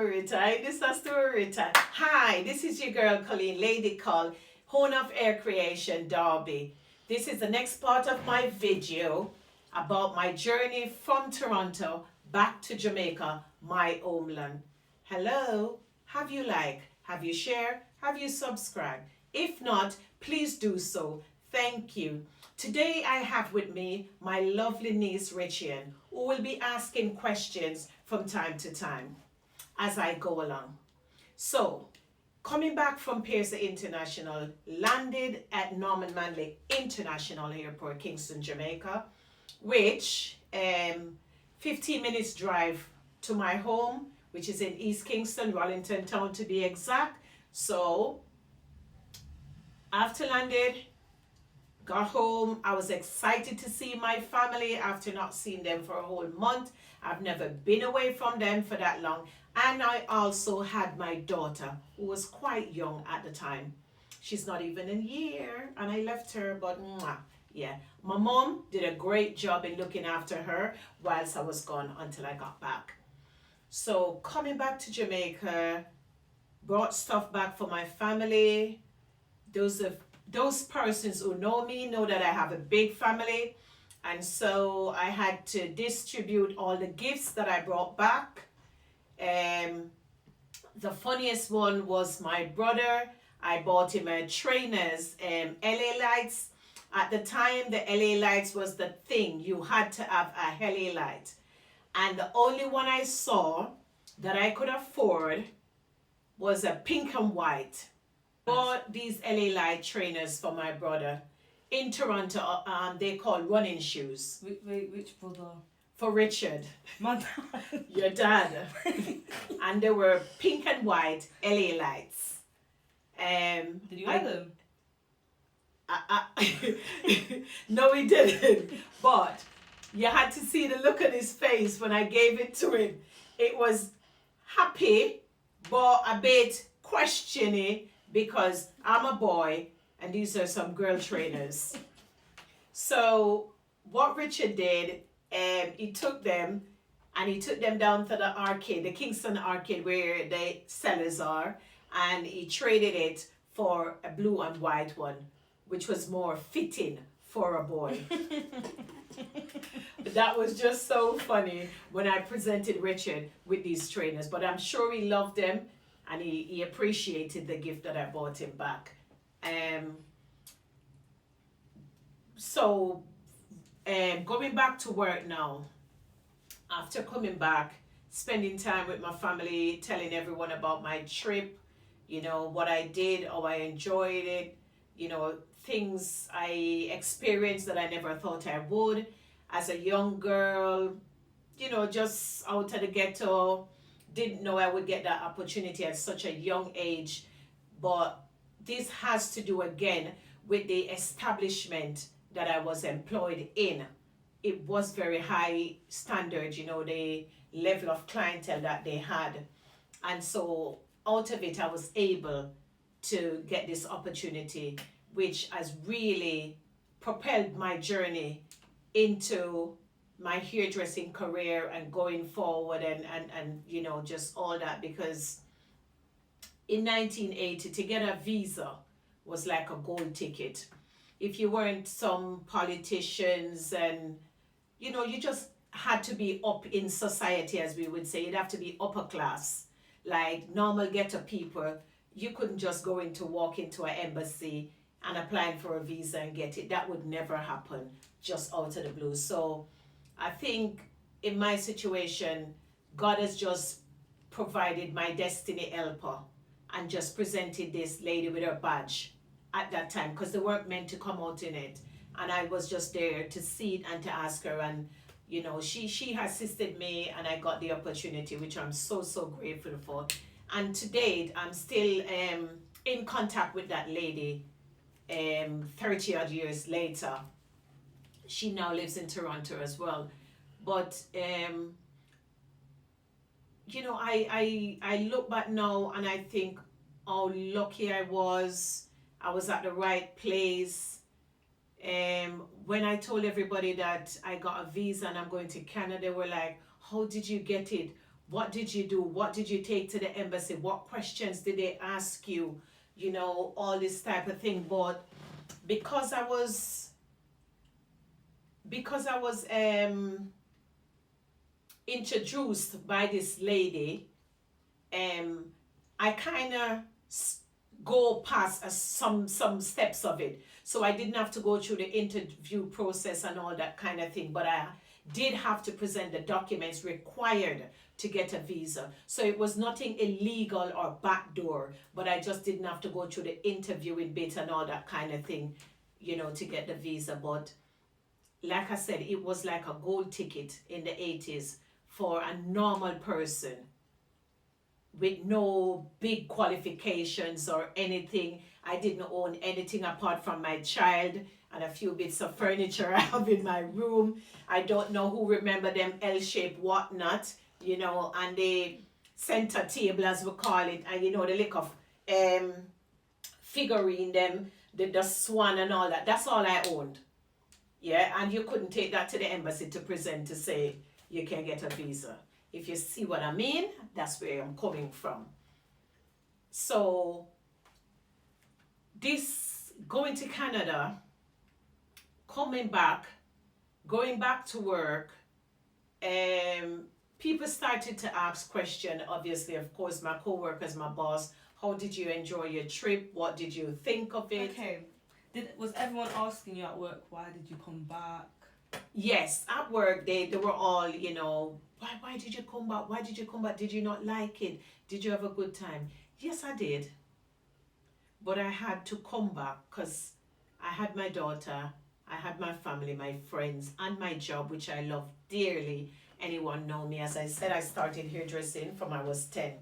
story time. This is story time. Hi, this is your girl Colleen, lady called Hone of Air Creation Derby. This is the next part of my video about my journey from Toronto back to Jamaica, my homeland. Hello, have you liked? Have you shared? Have you subscribed? If not, please do so. Thank you. Today I have with me my lovely niece Richian, who will be asking questions from time to time as I go along. So, coming back from Pearson International, landed at Norman Manley International Airport, Kingston, Jamaica, which 15 minutes drive to my home, which is in East Kingston, Wellington Town to be exact. So, after landed, got home. I was excited to see my family after not seeing them for a whole month. I've never been away from them for that long. And I also had my daughter, who was quite young at the time. She's not even a year, and I left her, but yeah. My mom did a great job in looking after her whilst I was gone until I got back. So coming back to Jamaica, brought stuff back for my family. Those persons who know me know that I have a big family, and so I had to distribute all the gifts that I brought back. The funniest one was my brother. I bought him a trainer's LA lights. At the time, the LA lights was the thing. You had to have a LA light. And the only one I saw that I could afford was a pink and white. Bought these LA light trainers for my brother in Toronto. They call running shoes. Wait, which brother? For Richard. My dad. Your dad. And they were pink and white LA lights. Did you have them? No, he didn't. But you had to see the look on his face when I gave it to him. It was happy, but a bit questioning, because I'm a boy and these are some girl trainers. So what Richard did, he took them down to the arcade, the Kingston arcade where the sellers are, and he traded it for a blue and white one, which was more fitting for a boy. That was just so funny when I presented Richard with these trainers, but I'm sure he loved them. And he appreciated the gift that I bought him back. Going back to work now, after coming back, spending time with my family, telling everyone about my trip, what I did, how I enjoyed it, things I experienced that I never thought I would as a young girl, just out of the ghetto. Didn't know I would get that opportunity at such a young age, but this has to do again with the establishment that I was employed in. It was very high standard, the level of clientele that they had. And so out of it, I was able to get this opportunity, which has really propelled my journey into my hairdressing career and going forward and just all that, because in 1980 to get a visa was like a gold ticket. If you weren't some politicians and you just had to be up in society, as we would say. You'd have to be upper class, like normal ghetto people. You couldn't just walk into an embassy and applying for a visa and get it. That would never happen just out of the blue. So I think in my situation, God has just provided my destiny helper and just presented this lady with her badge at that time, because they weren't meant to come out in it. And I was just there to see it and to ask her. And, she assisted me and I got the opportunity, which I'm so, so grateful for. And to date, I'm still in contact with that lady 30 odd years later. She now lives in Toronto as well. But, I look back now and I think how lucky I was. I was at the right place. When I told everybody that I got a visa and I'm going to Canada, they were like, how did you get it? what did you do? What did you take to the embassy? What questions did they ask you? You know, all this type of thing. But because I was introduced by this lady, I kind of go past some steps of it. So I didn't have to go through the interview process and all that kind of thing, but I did have to present the documents required to get a visa. So it was nothing illegal or backdoor, but I just didn't have to go through the interviewing bit and all that kind of thing, you know, to get the visa. But like I said, it was like a gold ticket in the 80s for a normal person with no big qualifications or anything. I didn't own anything apart from my child and a few bits of furniture I have in my room. I don't know who remember them L-shaped whatnot, you know, and the center table as we call it, and you know the lick of figurine them, the swan and all that. That's all I owned. Yeah, and you couldn't take that to the embassy to present to say you can get a visa. If you see what I mean, that's where I'm coming from. So this going to Canada, coming back, going back to work, people started to ask questions. Obviously, of course, my co-workers, my boss, how did you enjoy your trip? What did you think of it? Okay. Was everyone asking you at work, why did you come back? Yes, at work they were all, you know, why did you come back? Why did you come back? Did you not like it? Did you have a good time? Yes, I did. But I had to come back because I had my daughter, I had my family, my friends, and my job, which I love dearly. Anyone know me? As I said, I started hairdressing from I was 10.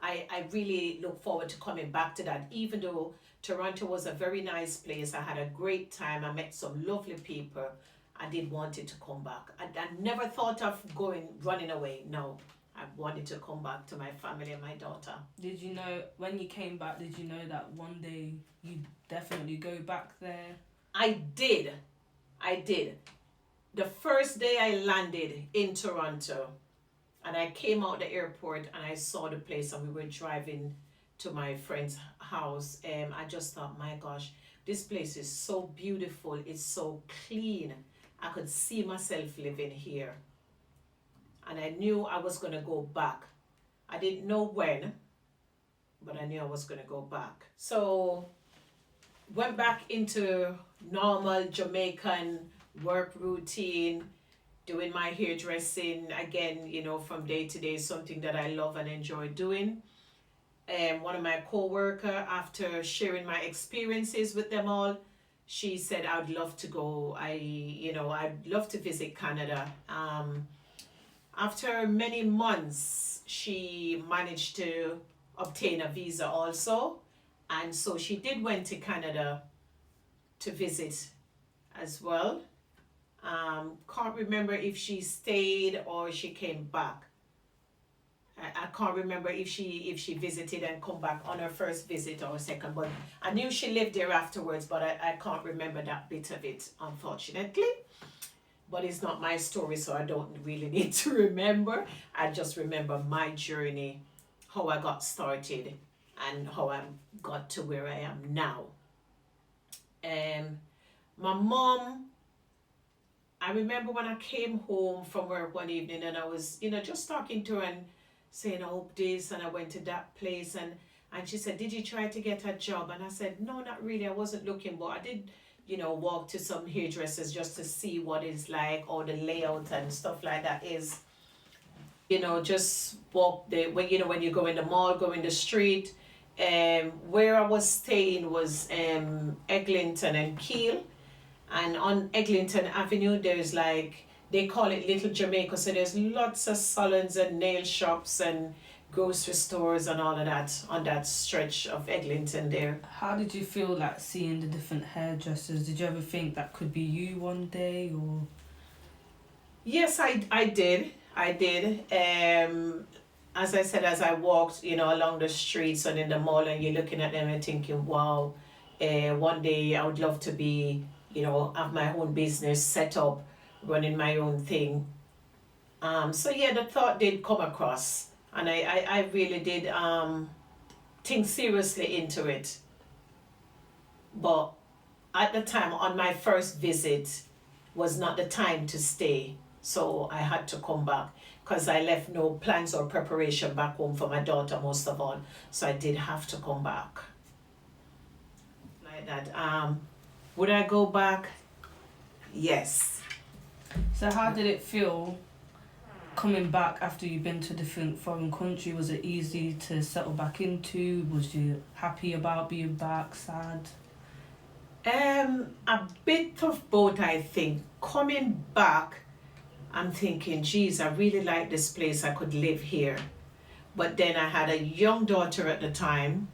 I really look forward to coming back to that, even though Toronto was a very nice place. I had a great time. I met some lovely people. I did wanted to come back. I never thought of running away. No, I wanted to come back to my family and my daughter. Did you know, when you came back, did you know that one day you'd definitely go back there? I did. The first day I landed in Toronto, and I came out the airport and I saw the place and we were driving to my friend's house. I just thought, my gosh, this place is so beautiful. It's so clean. I could see myself living here. And I knew I was going to go back. I didn't know when, but I knew I was going to go back. So went back into normal Jamaican work routine, doing my hairdressing again, you know, from day to day, something that I love and enjoy doing. One of my co-worker, after sharing my experiences with them all, she said, I'd love to go. I'd love to visit Canada. After many months, she managed to obtain a visa also. And so she did went to Canada to visit as well. Can't remember if she stayed or she came back. I can't remember if she visited and come back on her first visit or second, but I knew she lived there afterwards, but I can't remember that bit of it, unfortunately. But it's not my story, so I don't really need to remember. I just remember my journey, how I got started and how I got to where I am now. My mom, I remember when I came home from work one evening and I was, just talking to her and saying, I hope this, and I went to that place, and she said, did you try to get a job? And I said, no, not really, I wasn't looking, but I did, walk to some hairdressers just to see what it's like, or the layout and stuff like that is. Just walk when you go in the mall, go in the street. Where I was staying was Eglinton and Keele, and on Eglinton Avenue there's like, they call it Little Jamaica, so there's lots of salons and nail shops and grocery stores and all of that on that stretch of Eglinton there. How did you feel like seeing the different hairdressers? Did you ever think that could be you one day, or? Yes, I did. As I said, as I walked, along the streets and in the mall, and you're looking at them and thinking, wow, one day I would love to be, have my own business set up, running my own thing. So yeah, the thought did come across, and I really did think seriously into it. But at the time, on my first visit, was not the time to stay, so I had to come back because I left no plans or preparation back home for my daughter most of all. So I did have to come back like that. Would I go back? Yes. So how did it feel coming back after you've been to a different foreign country? Was it easy to settle back into? Was you happy about being back, sad? A bit of both, I think. Coming back, I'm thinking, geez, I really like this place. I could live here. But then I had a young daughter at the time,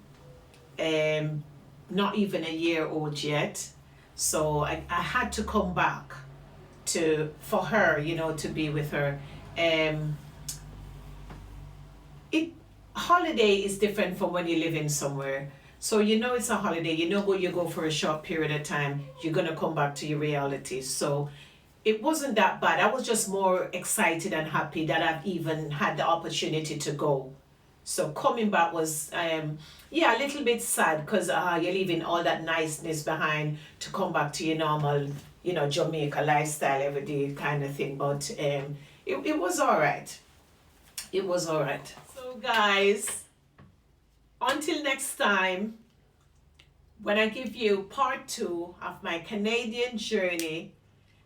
not even a year old yet. So I had to come back for her, to be with her. It Holiday is different from when you live in somewhere. So it's a holiday. When you go for a short period of time, you're gonna come back to your reality. So it wasn't that bad. I was just more excited and happy that I've even had the opportunity to go. So coming back was a little bit sad because you're leaving all that niceness behind to come back to your normal, Jamaica lifestyle every day kind of thing. But it was all right. It was all right. So guys, until next time, when I give you part 2 of my Canadian journey,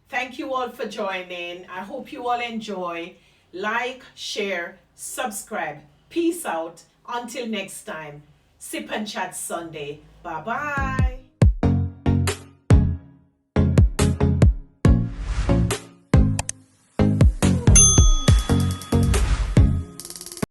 thank you all for joining. I hope you all enjoy. Like, share, subscribe. Peace out. Until next time. Sip and Chat Sunday. Bye-bye.